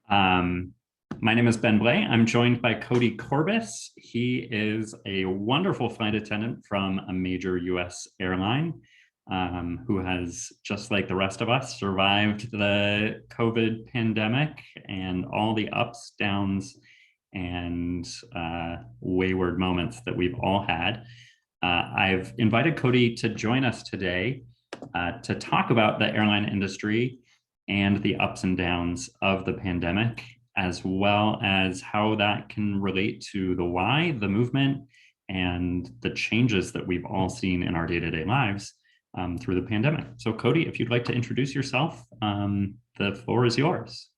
Um, my name is Ben Blay. I'm joined by Cody Corbis. He is a wonderful flight attendant from a major US airline who has, just like the rest of us, survived the COVID pandemic and all the ups, downs, and wayward moments that we've all had. I've invited Cody to join us today to talk about the airline industry and the ups and downs of the pandemic, as well as how that can relate to the why, the movement, and the changes that we've all seen in our day-to-day lives through the pandemic. So Cody, if you'd like to introduce yourself, the floor is yours.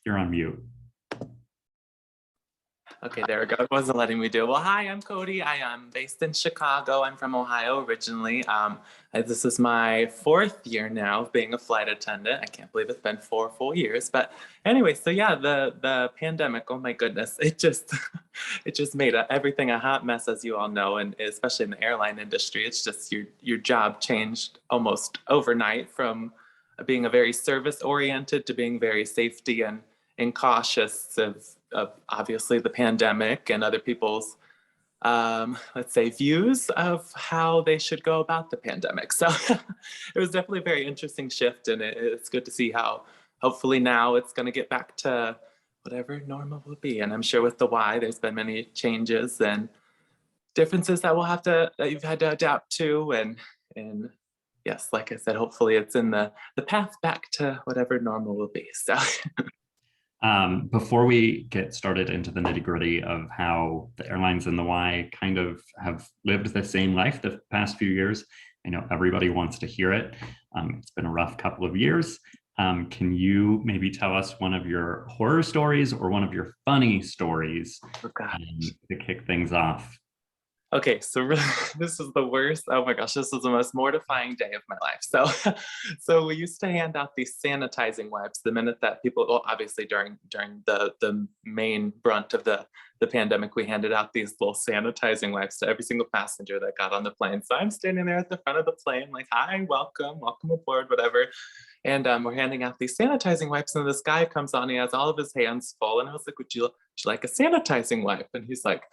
You're on mute. Okay, there we go. It wasn't letting me do it. Well, hi, I'm Cody. I am based in Chicago. I'm from Ohio originally. This is my 4th year now of being a flight attendant. I can't believe it's been 4 full years. But anyway, so yeah, the pandemic, oh my goodness, it just made everything a hot mess, as you all know, and especially in the airline industry. It's just your job changed almost overnight from being a very service-oriented to being very safety and cautious of obviously the pandemic and other people's, let's say, views of how they should go about the pandemic. So it was definitely a very interesting shift, and it's good to see how hopefully now it's going to get back to whatever normal will be. And I'm sure with the why, there's been many changes and differences that you've had to adapt to. And yes, like I said, hopefully it's in the path back to whatever normal will be. So Before we get started into the nitty gritty of how the airlines and the why kind of have lived the same life the past few years, I know everybody wants to hear it. It's been a rough couple of years. Can you maybe tell us one of your horror stories or one of your funny stories to kick things off? Okay, so really, this is the worst. Oh my gosh, this is the most mortifying day of my life. So we used to hand out these sanitizing wipes the minute that people, well, obviously during the main brunt of the pandemic, we handed out these little sanitizing wipes to every single passenger that got on the plane. So I'm standing there at the front of the plane, like, hi, welcome aboard, whatever. And we're handing out these sanitizing wipes, and this guy comes on, he has all of his hands full, and I was like, would you like a sanitizing wipe? And he's like,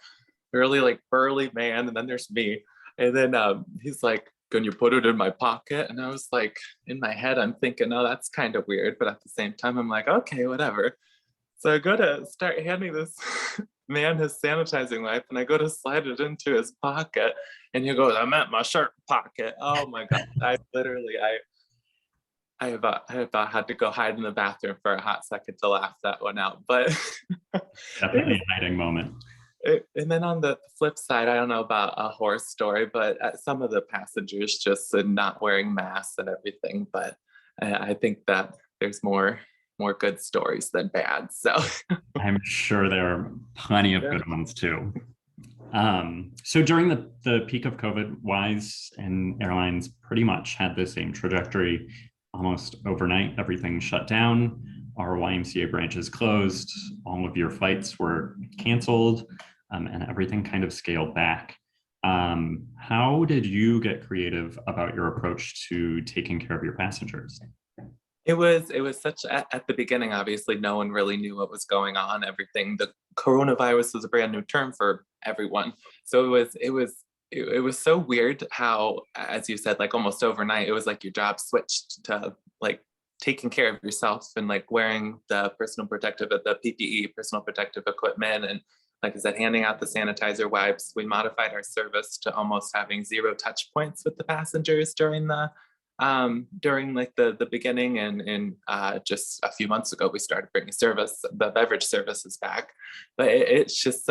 really like burly man, and then there's me, and then he's like, can you put it in my pocket? And I was like, in my head I'm thinking, oh, that's kind of weird, but at the same time I'm like, okay, whatever. So I go to start handing this man his sanitizing wipe, and I go to slide it into his pocket, and he goes, I'm at my shirt pocket. Oh my god, I about had to go hide in the bathroom for a hot second to laugh that one out. But Definitely a hiding moment. And then on the flip side, I don't know about a horror story, but some of the passengers just not wearing masks and everything. But I think that there's more good stories than bad. So I'm sure there are plenty of good ones too. So during the peak of COVID, Wise and airlines pretty much had the same trajectory. Almost overnight, everything shut down. Our YMCA branches closed. All of your flights were canceled. And everything kind of scaled back. How did you get creative about your approach to taking care of your passengers? it was such at the beginning, obviously no one really knew what was going on. The coronavirus was a brand new term for everyone. So it was so weird how, as you said, like almost overnight, it was like your job switched to like taking care of yourself and like wearing the PPE, personal protective equipment, and like I said, handing out the sanitizer wipes. We modified our service to almost having 0 touch points with the passengers during like the beginning, and just a few months ago we started bringing the beverage services back. But it's just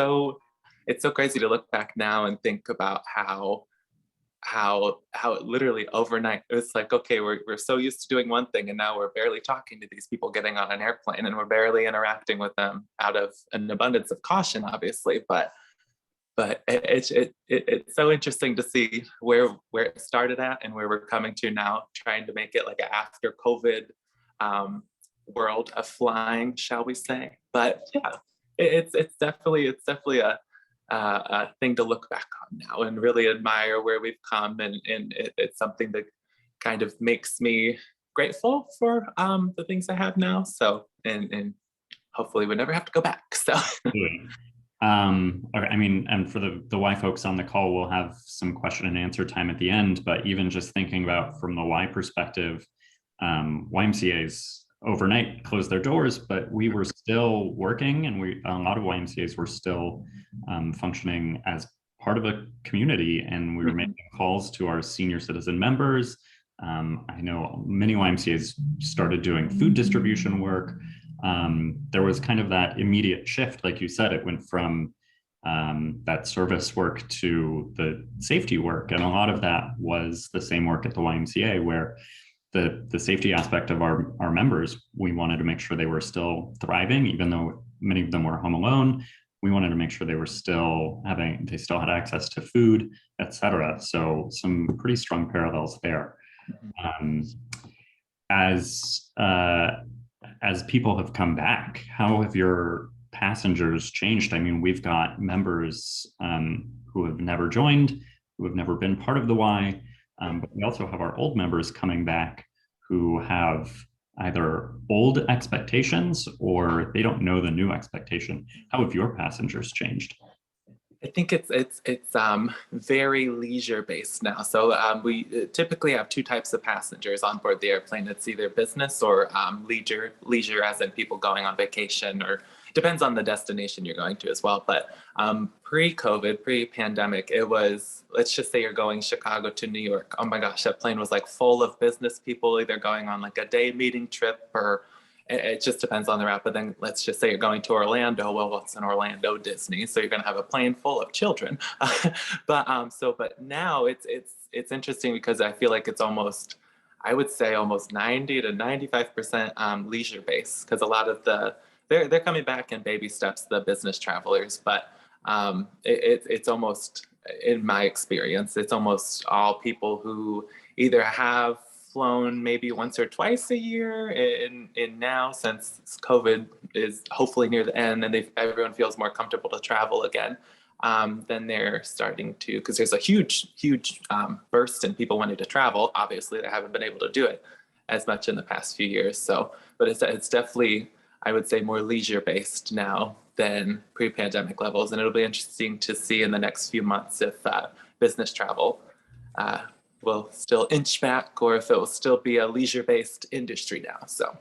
it's so crazy to look back now and think about how it literally overnight, it's like, okay, we're so used to doing one thing, and now we're barely talking to these people getting on an airplane, and we're barely interacting with them out of an abundance of caution, obviously. But it's so interesting to see where it started at and where we're coming to now, trying to make it like an after COVID world of flying, shall we say. But yeah, it's definitely a thing to look back on now and really admire where we've come, and it's something that kind of makes me grateful for the things I have now. So, and hopefully we never have to go back. So. Absolutely. Okay, I mean, and for the Y folks on the call, we'll have some question and answer time at the end, but even just thinking about from the Y perspective, YMCA's overnight closed their doors, but we were still working, and a lot of YMCA's were still functioning as part of a community, and we were making calls to our senior citizen members. I know many YMCA's started doing food distribution work. There was kind of that immediate shift, like you said, it went from that service work to the safety work. And a lot of that was the same work at the YMCA, where the safety aspect of our members, we wanted to make sure they were still thriving, even though many of them were home alone. We wanted to make sure they still had access to food, et cetera. So some pretty strong parallels there. As people have come back, how have your passengers changed? I mean, we've got members who have never joined, who have never been part of the Y, but we also have our old members coming back who have either old expectations or they don't know the new expectation. How have your passengers changed? I think it's very leisure based now. So we typically have two types of passengers on board the airplane. It's either business or leisure. Leisure, as in people going on vacation, or depends on the destination you're going to as well. But pre-COVID, pre-pandemic, it was, let's just say you're going Chicago to New York. Oh my gosh, that plane was like full of business people, either going on like a day meeting trip, or it just depends on the route. But then let's just say you're going to Orlando. Well, what's in Orlando? Disney. So you're going to have a plane full of children. But now it's interesting because I feel like it's almost, I would say almost 90 to 95% leisure based, because a lot of they're coming back in baby steps, the business travelers. But it's almost, in my experience, it's almost all people who either have flown maybe once or twice a year, and now, since COVID is hopefully near the end and everyone feels more comfortable to travel again, then they're starting to, because there's a huge burst in people wanting to travel. Obviously they haven't been able to do it as much in the past few years, so but it's definitely, I would say, more leisure based now than pre-pandemic levels, and it'll be interesting to see in the next few months if business travel will still inch back, or if it will still be a leisure-based industry now. So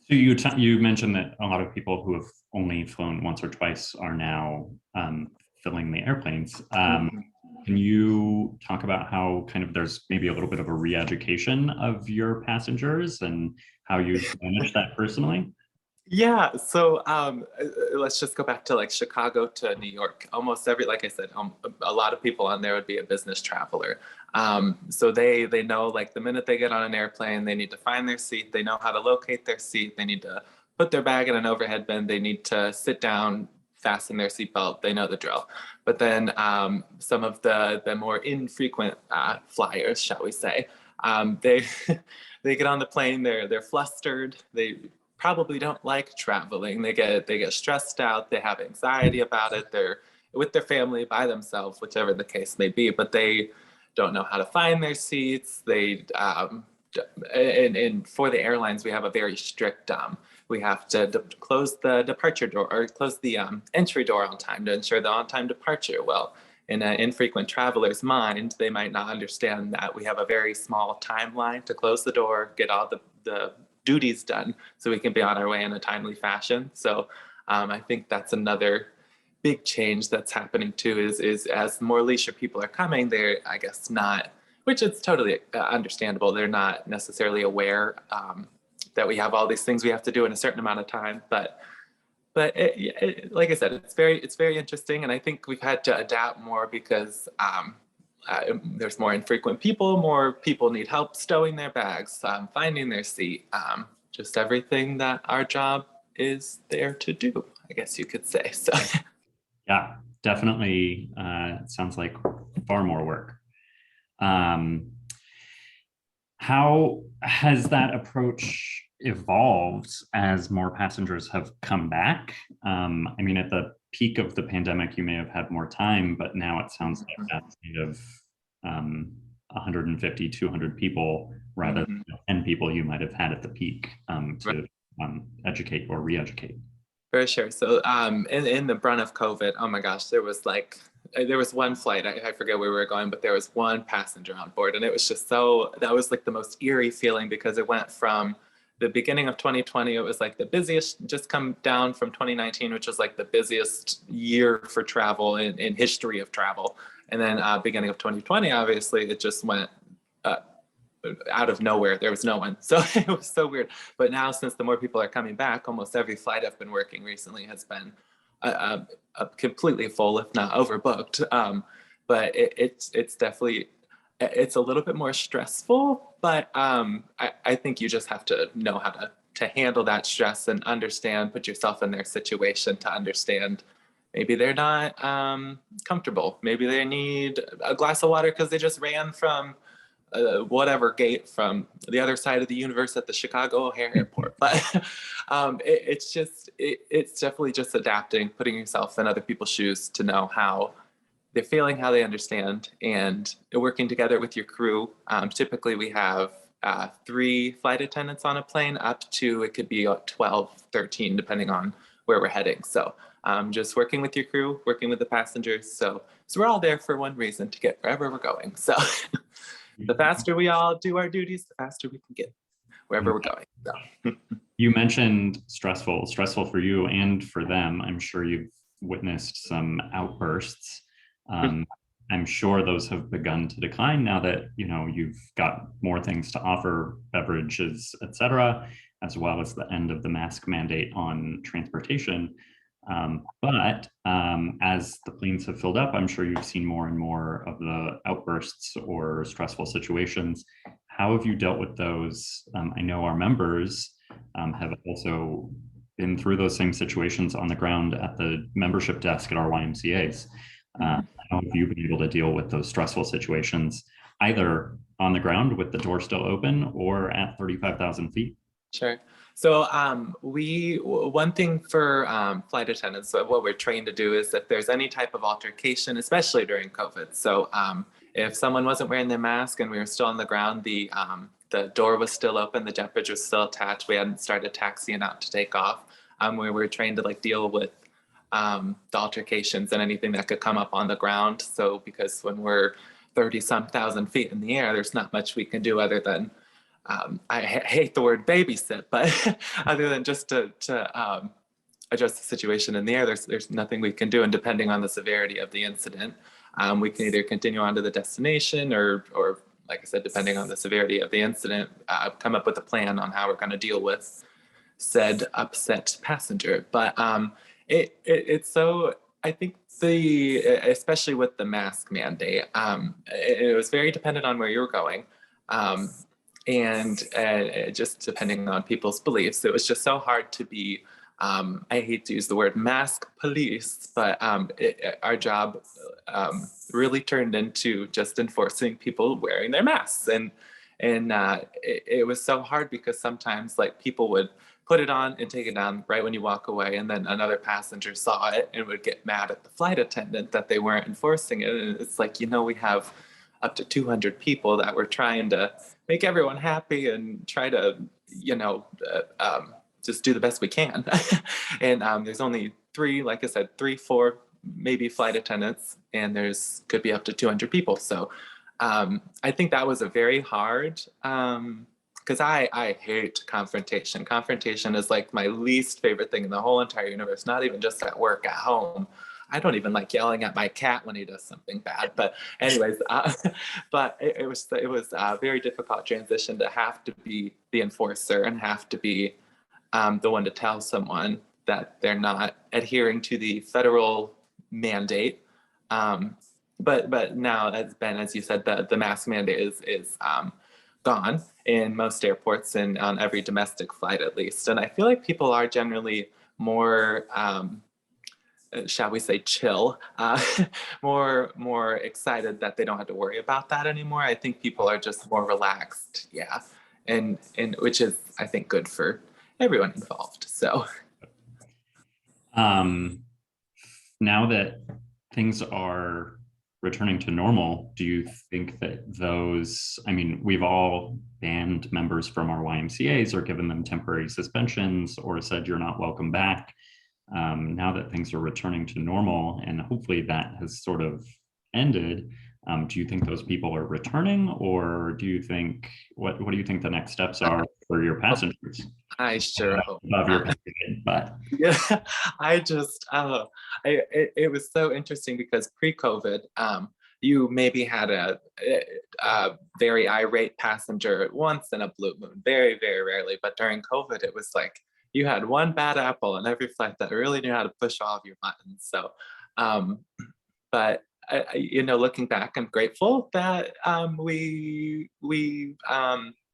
you mentioned that a lot of people who have only flown once or twice are now filling the airplanes. Can you talk about how kind of there's maybe a little bit of a re-education of your passengers and how you manage that personally? Yeah, so let's just go back to like Chicago to New York. Almost every, like I said, a lot of people on there would be a business traveler. So they know, like, the minute they get on an airplane, they need to find their seat. They know how to locate their seat. They need to put their bag in an overhead bin. They need to sit down, fasten their seatbelt. They know the drill. But then some of the more infrequent flyers, shall we say, they they get on the plane. They're flustered. They probably don't like traveling. They get stressed out. They have anxiety about it. They're with their family, by themselves, whichever the case may be, but they don't know how to find their seats. They and for the airlines, we have a very strict we have to close the departure door, or close the entry door on time, to ensure the on-time departure. Well, in an infrequent traveler's mind, they might not understand that we have a very small timeline to close the door, get all the duties done, so we can be on our way in a timely fashion. So I think that's another big change that's happening too, is as more leisure people are coming, they're, I guess, not, which is totally understandable, they're not necessarily aware that we have all these things we have to do in a certain amount of time. But like I said, it's very interesting, and I think we've had to adapt more because there's more infrequent people, more people need help stowing their bags, finding their seat, just everything that our job is there to do, I guess you could say. So Yeah, definitely. It sounds like far more work. How has that approach evolved as more passengers have come back? I mean, at the peak of the pandemic, you may have had more time, but now it sounds like that's kind of 150, 200 people rather Mhm. than 10 people you might have had at the peak to educate or re-educate. For sure. So in the brunt of COVID, oh my gosh, there was one flight, I forget where we were going, but there was one passenger on board. And it was just that was like the most eerie feeling, because it went from the beginning of 2020, it was like the busiest, just come down from 2019, which was like the busiest year for travel in history of travel. And then beginning of 2020, obviously, it just went uh, out of nowhere. There was no one. So it was so weird. But now, since the more people are coming back, almost every flight I've been working recently has been completely full, if not overbooked. But it's definitely, it's a little bit more stressful, but I think you just have to know how to handle that stress and understand, put yourself in their situation to understand. Maybe they're not comfortable. Maybe they need a glass of water because they just ran from whatever gate from the other side of the universe at the Chicago O'Hare Airport. But it's definitely just adapting, putting yourself in other people's shoes to know how they're feeling, how they understand, and working together with your crew. Typically, we have 3 flight attendants on a plane, up to, it could be 12, 13, depending on where we're heading. So just working with your crew, working with the passengers. So we're all there for one reason, to get wherever we're going. So the faster we all do our duties, the faster we can get wherever we're going. So. You mentioned stressful for you and for them. I'm sure you've witnessed some outbursts. I'm sure those have begun to decline now that you've got more things to offer, beverages, etc., as well as the end of the mask mandate on transportation. But as the planes have filled up, I'm sure you've seen more and more of the outbursts or stressful situations. How have you dealt with those? I know our members have also been through those same situations on the ground at the membership desk at our YMCAs. How have you been able to deal with those stressful situations, either on the ground with the door still open or at 35,000 feet? Sure. So one thing for flight attendants, so what we're trained to do is, if there's any type of altercation, especially during COVID. So if someone wasn't wearing their mask and we were still on the ground, the door was still open, the jet bridge was still attached, we hadn't started taxiing out to take off. We were trained to deal with the altercations and anything that could come up on the ground. So because when we're 30-some thousand feet in the air, there's not much we can do other than I hate the word babysit, but other than just to adjust the situation in the air, there's nothing we can do. And depending on the severity of the incident, we can either continue on to the destination or like I said, depending on the severity of the incident, come up with a plan on how we're going to deal with said upset passenger. But it's so, I think especially with the mask mandate, it was very dependent on where you were going. And just depending on people's beliefs, it was just so hard to be, I hate to use the word mask police, but our job really turned into just enforcing people wearing their masks. And it was so hard because sometimes people would put it on and take it down right when you walk away, and then another passenger saw it and would get mad at the flight attendant that they weren't enforcing it. And it's we have up to 200 people that we're trying to make everyone happy and try to, just do the best we can. And there's only 3, like I said, 3, 4, maybe flight attendants, and could be up to 200 people. So I think that was a very hard, because I hate confrontation. Confrontation is my least favorite thing in the whole entire universe, not even just at work, at home. I don't even like yelling at my cat when he does something bad. But anyways, but it was a very difficult transition to have to be the enforcer and have to be the one to tell someone that they're not adhering to the federal mandate. But now, as you said, the mask mandate is gone in most airports and on every domestic flight, at least. And I feel like people are generally more shall we say chill, more excited that they don't have to worry about that anymore. I think people are just more relaxed, yeah, and which is, I think, good for everyone involved. So now that things are returning to normal, do you think that those, I mean, we've all banned members from our YMCAs or given them temporary suspensions or said you're not welcome back. Now that things are returning to normal and hopefully that has sort of ended, do you think those people are returning, or do you think, what do you think the next steps are for your passengers? I sure hope Above your not. pay, but Yeah, I just, it was so interesting because pre-COVID, you maybe had a very irate passenger once in a blue moon, very, very rarely. But during COVID, it was like you had one bad apple on every flight that really knew how to push all of your buttons. So, um, but looking back, I'm grateful that we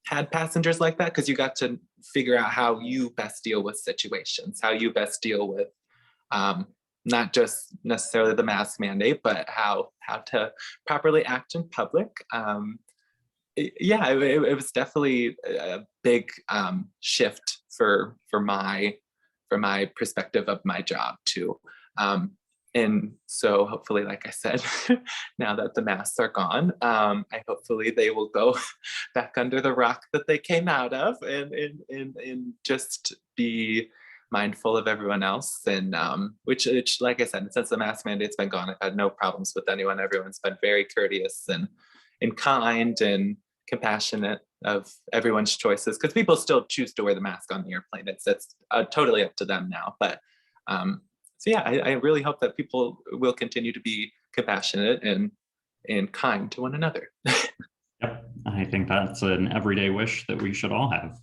had passengers like that, because you got to figure out how you best deal with situations, how you best deal with not just necessarily the mask mandate, but how to properly act in public. It was definitely a big shift for my perspective of my job too. And so hopefully, like I said, now that the masks are gone, I hopefully they will go back under the rock that they came out of, and just be mindful of everyone else. And which, like I said, since the mask mandate's been gone, I've had no problems with anyone. Everyone's been very courteous and kind and compassionate of everyone's choices, because people still choose to wear the mask on the airplane. It's totally up to them now. But so yeah, I really hope that people will continue to be compassionate and kind to one another. yep, I think that's an everyday wish that we should all have.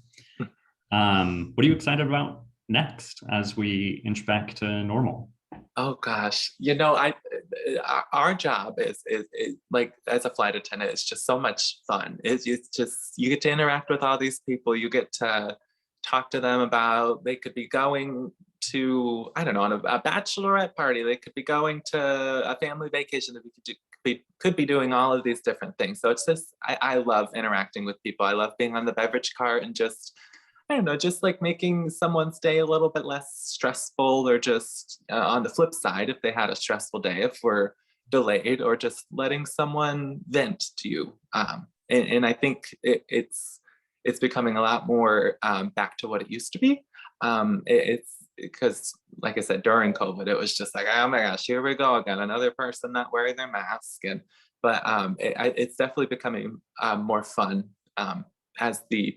What are you excited about next as we inch back to normal? Oh gosh, our job is like, as a flight attendant, it's just so much fun. It's just, you get to interact with all these people. You get to talk to them about, they could be going to, I don't know, on a bachelorette party. They could be going to a family vacation. That we could be doing all of these different things. So it's just, I love interacting with people. I love being on the beverage cart and just, I don't know, just like making someone's day a little bit less stressful, or just on the flip side, if they had a stressful day, if we're delayed, or just letting someone vent to you. And I think it's becoming a lot more back to what it used to be. It's because, like I said, during COVID, it was just like, oh my gosh, here we go again, another person not wearing their mask. But it's definitely becoming more fun as the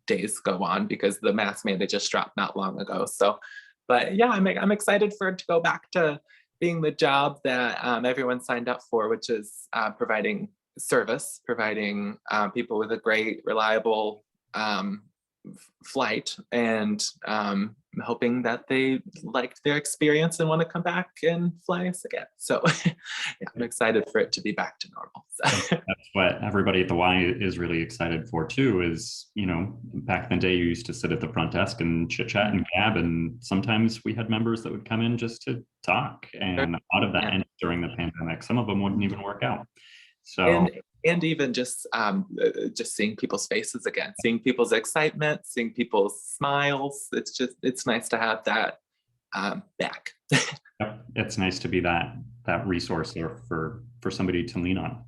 days go on, because the mask mandate just dropped not long ago. So, but yeah, I'm excited for it to go back to being the job that everyone signed up for, which is providing service, providing people with a great, reliable flight, and hoping that they liked their experience and want to come back and fly us again. So yeah, I'm excited for it to be back to normal. So. That's what everybody at the Y is really excited for too, is, back in the day, you used to sit at the front desk and chit chat and gab, and sometimes we had members that would come in just to talk, and a lot of that ended during the pandemic. Some of them wouldn't even work out. So, and even just seeing people's faces again, seeing people's excitement, seeing people's smiles. It's nice to have that back. yep, it's nice to be that resource or for somebody to lean on.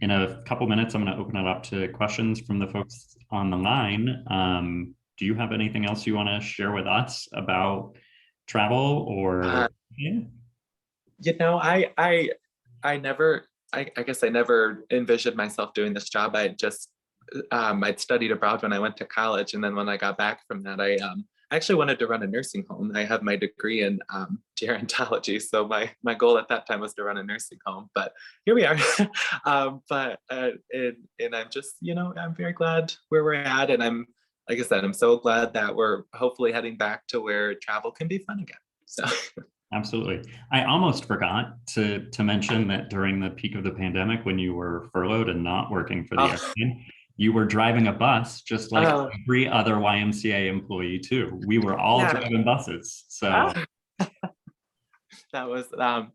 In a couple minutes, I'm going to open it up to questions from the folks on the line. Do you have anything else you want to share with us about travel, or? I guess I never envisioned myself doing this job. I'd studied abroad when I went to college, and then when I got back from that, I actually wanted to run a nursing home. I have my degree in gerontology, so my goal at that time was to run a nursing home. But here we are. And I'm just, I'm very glad where we're at, and like I said, I'm so glad that we're hopefully heading back to where travel can be fun again. So. Absolutely. I almost forgot to mention that during the peak of the pandemic, when you were furloughed and not working for the airline, you were driving a bus just like every other YMCA employee too. We were all driving buses. So that was the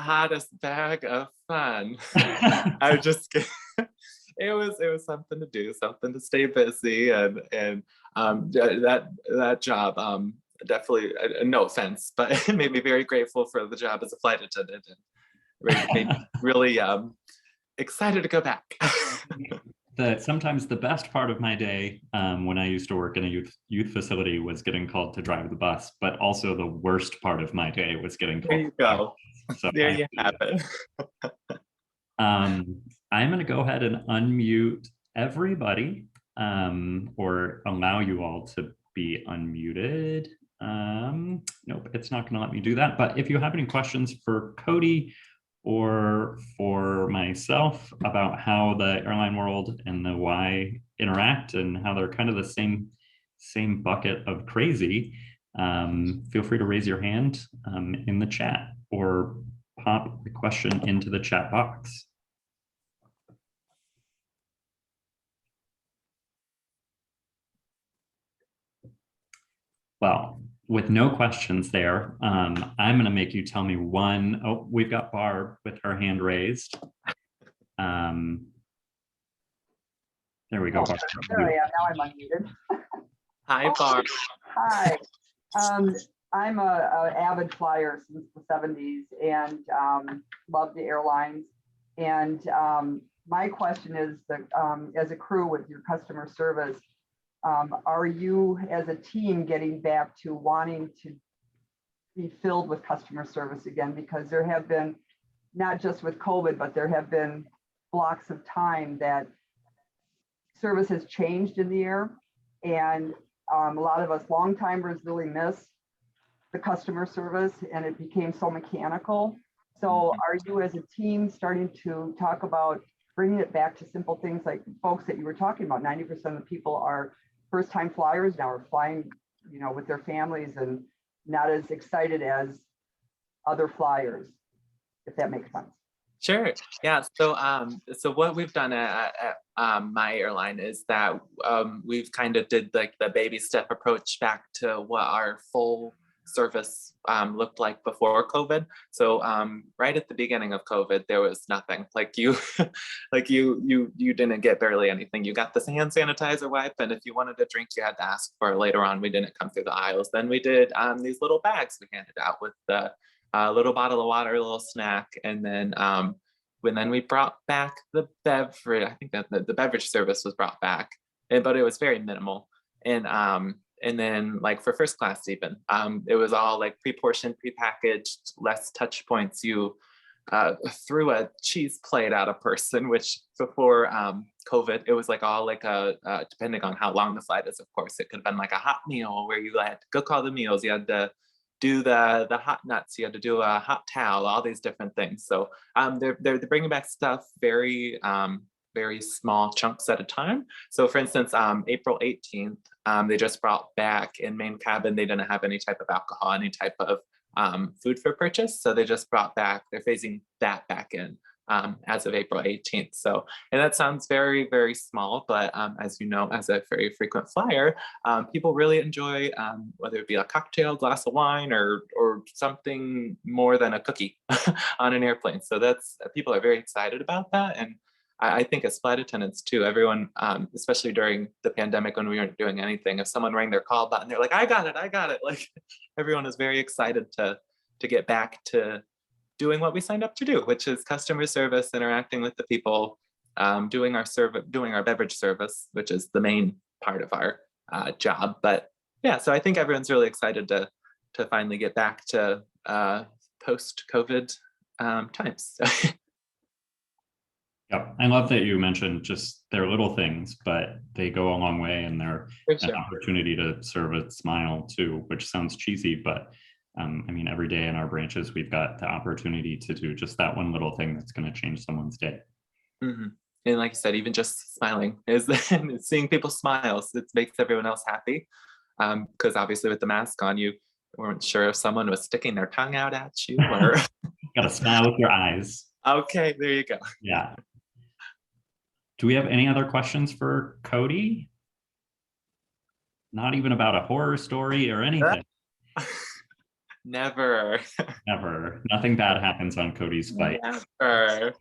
hottest bag of fun. I just kidding. It was something to do, something to stay busy, and that job definitely, no offense, but it made me very grateful for the job as a flight attendant, made me really excited to go back. Sometimes the best part of my day when I used to work in a youth facility was getting called to drive the bus, but also the worst part of my day was getting called. There you go. So there you have it. I'm going to go ahead and unmute everybody, or allow you all to be unmuted. Nope, it's not going to let me do that. But if you have any questions for Cody or for myself about how the airline world and the Y interact and how they're kind of the same bucket of crazy, feel free to raise your hand in the chat or pop the question into the chat box. Well, with no questions there, I'm going to make you tell me one. Oh, we've got Barb with her hand raised. There we go. Barb. There I am. Now I'm unmuted. Hi, Barb. Hi. I'm a avid flyer since the 70s and love the airlines. And my question is that as a crew with your customer service, are you as a team getting back to wanting to be filled with customer service again? Because there have been, not just with COVID, but there have been blocks of time that service has changed in the air. And a lot of us long timers really miss the customer service, and it became so mechanical. So are you as a team starting to talk about bringing it back to simple things like folks that you were talking about? 90% of the people are first-time flyers now, are flying, you know, with their families and not as excited as other flyers, if that makes sense. Sure. Yeah. So what we've done at my airline is that we've kind of did like the baby step approach back to what our full service looked like before COVID. So right at the beginning of COVID, there was nothing. Like you didn't get barely anything. You got this hand sanitizer wipe, and if you wanted a drink, you had to ask for it later on. We didn't come through the aisles. Then we did these little bags we handed out with the little bottle of water, a little snack, and then we brought back the beverage. I think that the beverage service was brought back, but it was very minimal. And then like for first class even, it was all like pre-portioned, pre-packaged, less touch points. You threw a cheese plate at a person, which before COVID, it was like all like depending on how long the flight is, of course, it could have been like a hot meal where you had to cook all the meals. You had to do the hot nuts, you had to do a hot towel, all these different things. So they're bringing back stuff very small chunks at a time. So for instance, April 18th, they just brought back in main cabin, they didn't have any type of alcohol, any type of food for purchase. So they just brought back, they're phasing that back in as of April 18th. So, and that sounds very, very small, but as you know, as a very frequent flyer, people really enjoy, whether it be a cocktail, glass of wine, or something more than a cookie on an airplane. So people are very excited about that. And I think as flight attendants too, everyone, especially during the pandemic when we weren't doing anything, if someone rang their call button, they're like, I got it. Like everyone is very excited to get back to doing what we signed up to do, which is customer service, interacting with the people, doing our beverage service, which is the main part of our job. But yeah, so I think everyone's really excited to finally get back to post-COVID times. Yeah, I love that you mentioned just they're little things, but they go a long way, and they're an opportunity to serve a smile too, which sounds cheesy, but I mean, every day in our branches, we've got the opportunity to do just that one little thing that's going to change someone's day. Mm-hmm. And like you said, even just smiling is seeing people smile. It makes everyone else happy. Because obviously with the mask on, you weren't sure if someone was sticking their tongue out at you or. Got to smile with your eyes. Okay, there you go. Yeah. Do we have any other questions for Cody? Not even about a horror story or anything. Never. Never. Nothing bad happens on Cody's flight. Never.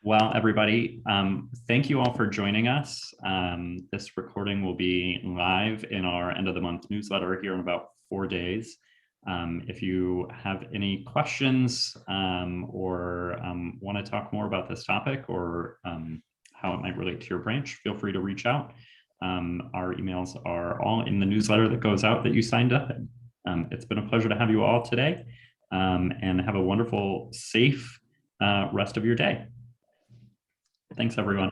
Well, everybody, thank you all for joining us. This recording will be live in our end of the month newsletter here in about 4 days. If you have any questions or want to talk more about this topic or how it might relate to your branch, feel free to reach out. Our emails are all in the newsletter that goes out that you signed up. It's been a pleasure to have you all today, and have a wonderful, safe rest of your day. Thanks, everyone.